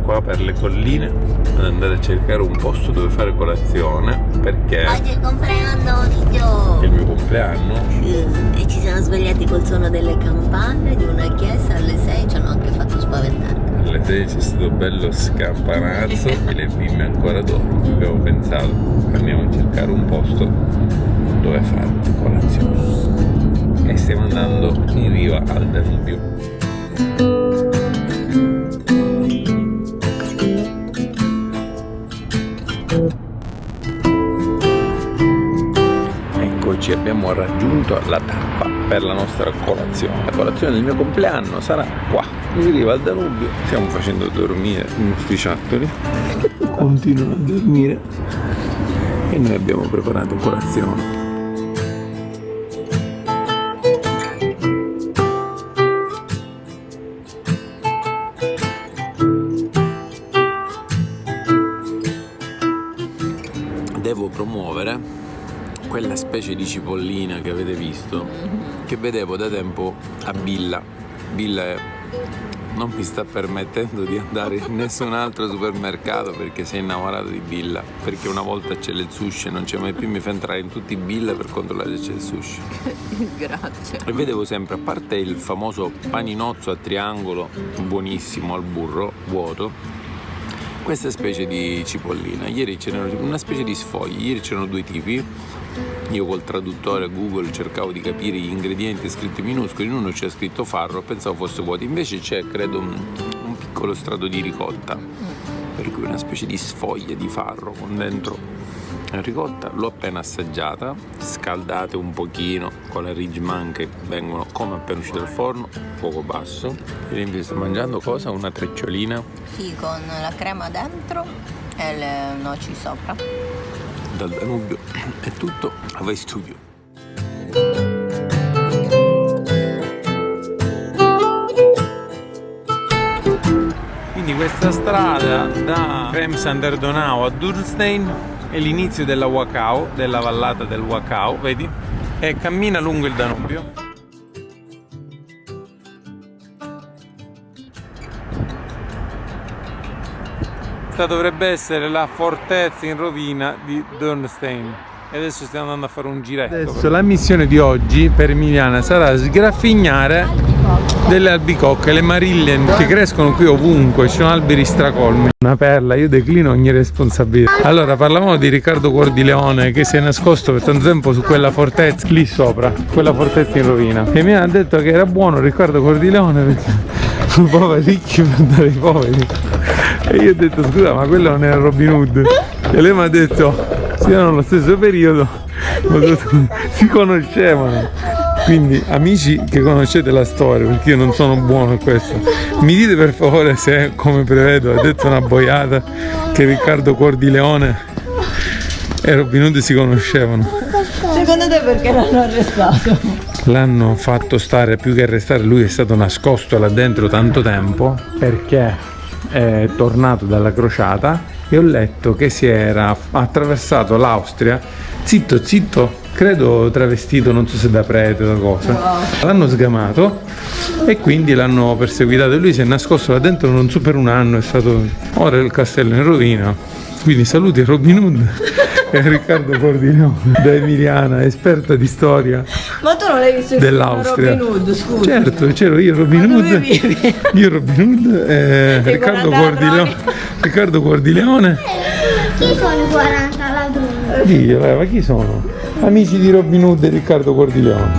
qua per le colline ad andare a cercare un posto dove fare colazione, perché oggi è il compleanno di Gio. è il mio compleanno. E ci siamo svegliati col suono delle campane di una chiesa alle 6, ci hanno anche fatto spaventare. Alle 6 c'è stato bello scampanazzo e le bimbe ancora dormono. Abbiamo pensato, andiamo a cercare un posto dove fare colazione. E stiamo andando in riva al Danubio. Eccoci, abbiamo raggiunto la tappa per la nostra colazione. La colazione del mio compleanno sarà qua, in riva al Danubio. Stiamo facendo dormire i nostri ciattoli. Continuano a dormire e noi abbiamo preparato colazione. Devo promuovere quella specie di cipollina che avete visto, che vedevo da tempo a Billa. Billa non mi sta permettendo di andare in nessun altro supermercato perché si è innamorato di Billa, perché una volta c'è il sushi, non c'è mai più, mi fa entrare in tutti i Billa per controllare se c'è il sushi. Grazie. E vedevo sempre, a parte il famoso paninozzo a triangolo buonissimo al burro vuoto, questa specie di cipollina. Ieri c'erano una specie di sfogli, ieri c'erano due tipi. Io col traduttore Google cercavo di capire gli ingredienti scritti minuscoli, in uno c'è scritto farro, pensavo fosse vuoto, invece c'è credo un piccolo strato di ricotta, per cui una specie di sfoglia di farro con dentro ricotta. L'ho appena assaggiata, scaldate un pochino con la Ridgeman che vengono come appena uscite dal forno, fuoco basso. E invece sto mangiando cosa? Una trecciolina. Sì, con la crema dentro e le noci sopra. Dal Danubio è tutto, a Vai Studio. Quindi questa strada da Krems-an-der-Donau a Dürnstein è l'inizio della Wachau, della vallata del Wachau, vedi? E cammina lungo il Danubio. Questa dovrebbe essere la fortezza in rovina di Dürnstein. E adesso stiamo andando a fare un giretto. Adesso la missione di oggi per Emiliana sarà sgraffignare delle albicocche, le marillen che crescono qui ovunque, ci sono alberi stracolmi. Una perla, io declino ogni responsabilità. Allora, parlavamo di Riccardo Cordileone che si è nascosto per tanto tempo su quella fortezza lì sopra, quella fortezza in rovina. E mi ha detto che era buono Riccardo Cordileone perché i poveri ricchi per dare ai poveri. E io ho detto scusa, ma quello non era Robin Hood? E lei mi ha detto si erano nello stesso periodo, si conoscevano. Quindi amici che conoscete la storia, perché io non sono buono a questo, mi dite per favore se, come prevedo, ha detto una boiata, che Riccardo Cordileone e Robin Hood si conoscevano. Secondo te perché l'hanno arrestato? L'hanno fatto stare, più che arrestare, lui è stato nascosto là dentro tanto tempo perché è tornato dalla crociata e ho letto che si era attraversato l'Austria zitto zitto, credo travestito, non so se da prete o da cosa. Wow. L'hanno sgamato e quindi l'hanno perseguitato e lui si è nascosto là dentro non so per un anno, è stato, ora il castello è in rovina. Quindi saluti a Robin Hood e a Riccardo Cordileone da Emiliana, esperta di storia. Ma tu non l'hai visto dell'Austria? Robin Hood, scusa. Certo, c'ero io Robin Hood. Io Robin Hood e Riccardo Cordileone. Chi sono i 40 ladroni? Diglielo, ma chi sono? Amici di Robin Hood e Riccardo Cordileone.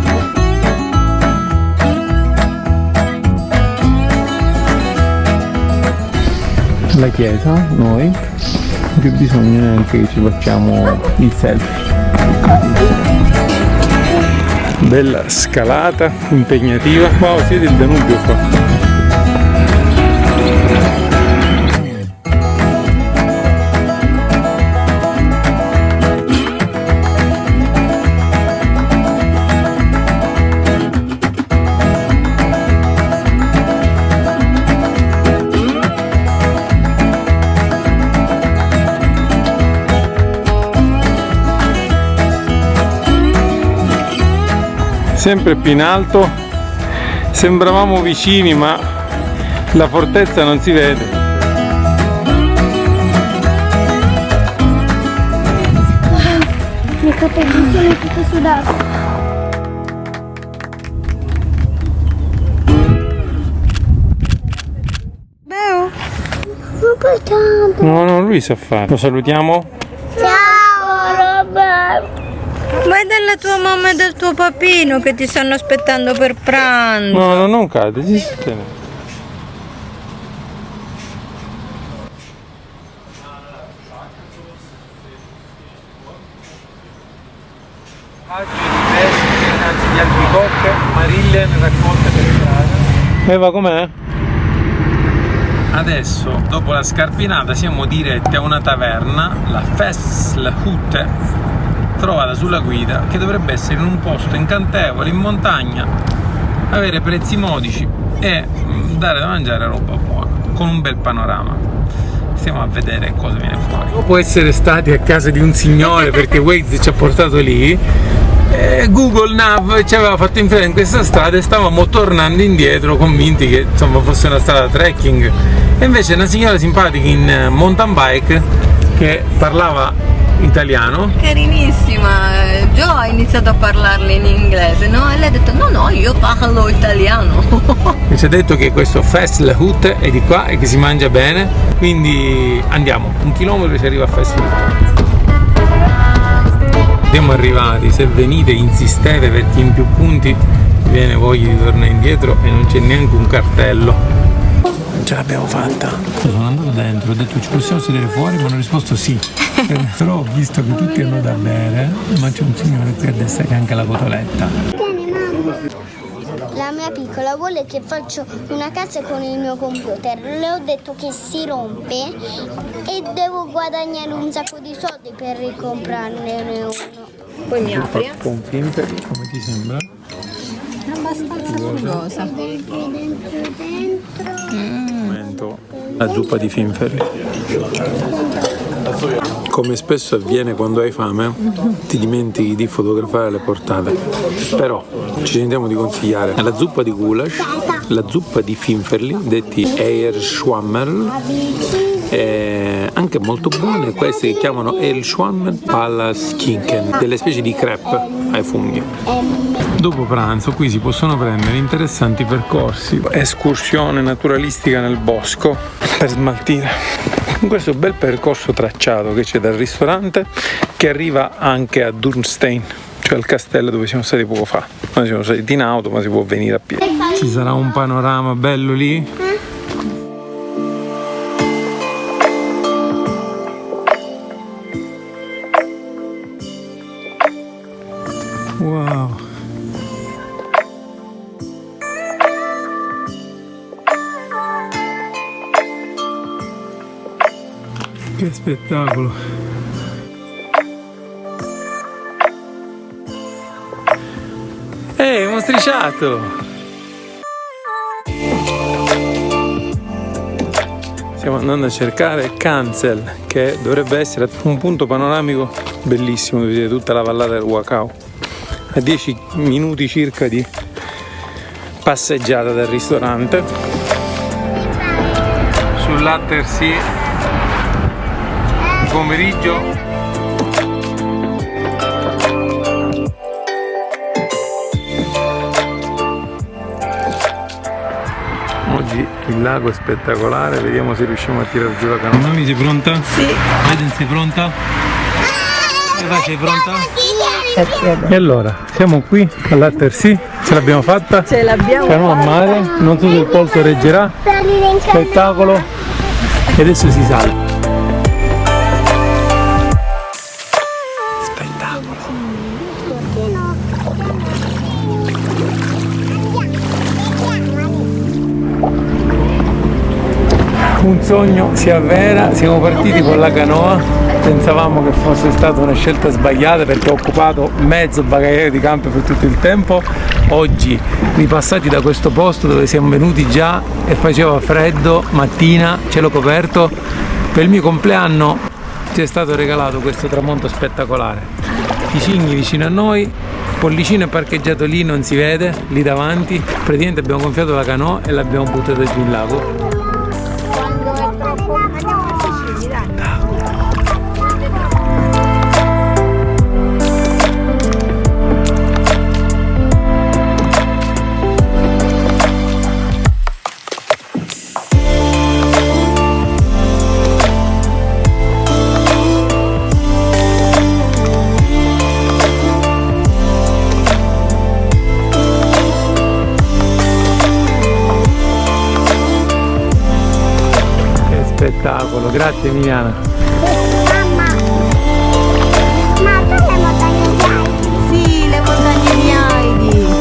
La chiesa, noi, non più bisogno neanche che ci facciamo il selfie. Bella scalata, impegnativa. Wow, siete il Danubio qua. Sempre più in alto, sembravamo vicini ma la fortezza non si vede. capelli sono tutti sudati. Beh, No, no, lui sa fare. Lo salutiamo? Ciao Robert. vai dalla tua mamma e dal tuo papino che ti stanno aspettando per pranzo. No, no, non cade, si sostiene. Innanzi di albicocche, Marillion raccolte per strada. Eva, com'è? Adesso, dopo la scarpinata, siamo diretti a una taverna, la Fesselhütte, trovata sulla guida, che dovrebbe essere in un posto incantevole, in montagna, avere prezzi modici e dare da mangiare roba buona, con un bel panorama. Stiamo a vedere cosa viene fuori. Dopo essere stati a casa di un signore, perché Waze ci ha portato lì, Google Nav ci aveva fatto infilare in questa strada e stavamo tornando indietro convinti che insomma fosse una strada trekking, e invece una signora simpatica in mountain bike che parlava italiano, Carinissima, Gio ha iniziato a parlarle in inglese, no? E lei ha detto no, io parlo italiano. e ci ha detto che questo Fesselhütte è di qua e che si mangia bene, quindi andiamo, 1 chilometro si arriva a Fesselhütte. Siamo arrivati, se venite insistete perché in più punti viene voglia di tornare indietro e non c'è neanche un cartello. Non ce l'abbiamo fatta. Sono andato dentro, ho detto ci possiamo sedere fuori, ma hanno risposto sì. Però ho visto che tutti hanno da bere, ma c'è un signore qui a destra che ha anche la cotoletta. La mia piccola vuole che faccio una casa con il mio computer. Le ho detto che si rompe e devo guadagnare un sacco di soldi per ricomprarne uno. Poi mi apri. Con Finfer, come ti sembra? È abbastanza sugosa. Momento, la zuppa di Finferli. Come spesso avviene quando hai fame, ti dimentichi di fotografare le portate. Però ci sentiamo di consigliare la zuppa di goulash, la zuppa di Finferli, detti Eierschwammerl, anche molto buone queste che chiamano Eierschwammerl Palaskinken, delle specie di crepe ai funghi. Dopo pranzo qui si possono prendere interessanti percorsi, escursione naturalistica nel bosco per smaltire. Con questo bel percorso tracciato che c'è dal ristorante, che arriva anche a Dürnstein, cioè al castello dove siamo stati poco fa. Noi siamo stati in auto, ma si può venire a piedi. Ci sarà un panorama bello lì. Wow. Che spettacolo! Ehi, mostriciato! Stiamo andando a cercare Cancel, che dovrebbe essere un punto panoramico bellissimo dove vedete tutta la vallata del Wachau. A 10 minuti circa di passeggiata dal ristorante. Sull'Attersee pomeriggio oggi il lago è spettacolare, vediamo se riusciamo a tirare giù la canoa. Mami, sei pronta? Sì. Eden, sei pronta? Eva, sei pronta? E allora, siamo qui all'Attersee, ce l'abbiamo fatta? Ce l'abbiamo canoa a mare, non so se il polso reggerà, spettacolo, e adesso si sale. Un sogno si avvera, siamo partiti con la canoa, pensavamo che fosse stata una scelta sbagliata perché ho occupato mezzo bagagliaio di camper per tutto il tempo. Oggi ripassati da questo posto dove siamo venuti già e faceva freddo, mattina, cielo coperto, per il mio compleanno ci è stato regalato questo tramonto spettacolare. Ticigni vicino a noi, Pollicino è parcheggiato lì, non si vede, lì davanti, praticamente abbiamo gonfiato la canoa e l'abbiamo buttata giù in lago. spettacolo, grazie Emiliana. Mamma, ma tu le montagne di Heidi? Sì, le montagne di Heidi.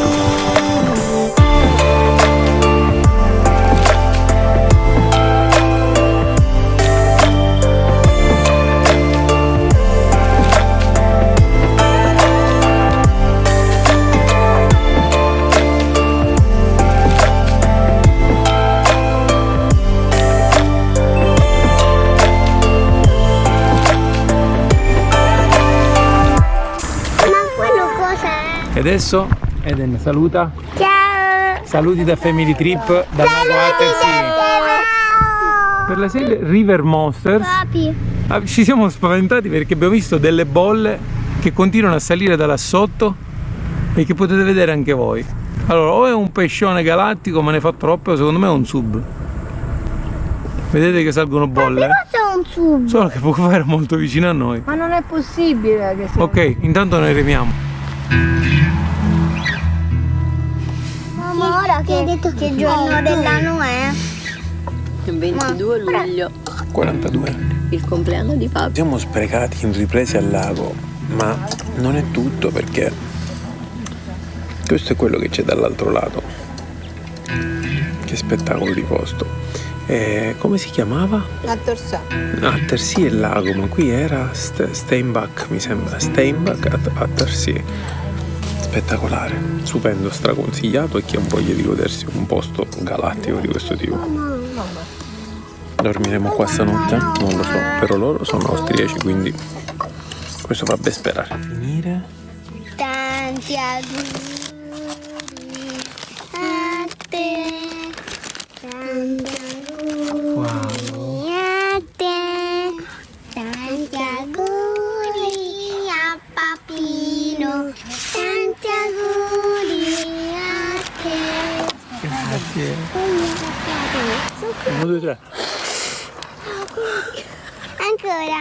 E adesso Eden saluta. Ciao! Saluti da Family Trip da Mago Attersee. Per la serie River Monsters Papi. ci siamo spaventati perché abbiamo visto delle bolle che continuano a salire da là sotto e che potete vedere anche voi. Allora, o è un pescione galattico, ma ne fa troppo, secondo me è un sub. Vedete che salgono bolle? Cosa è un sub? Solo che poco fa era molto vicino a noi. Ma non è possibile che sia. Ok, intanto noi remiamo. Mamma, ora che giorno dell'anno è? Il 22 luglio, 42 anni. il compleanno di Fabio. Siamo sprecati in riprese al lago, ma non è tutto perché questo è quello che c'è dall'altro lato. Che spettacolo di posto. Come si chiamava? Attersee è il lago, ma qui era Steinbach, mi sembra. Steinbach Attersee. Spettacolare, stupendo, straconsigliato e chi ha voglia di godersi un posto galattico di questo tipo. Dormiremo qua stanotte? Non lo so, però loro sono austriaci, quindi questo fa ben sperare. Finire. Tanti auguri a te. Tanti auguri a te. Tanti auguri a Papino. Tanti auguri a te. Grazie. 1, 2, 3. Ancora.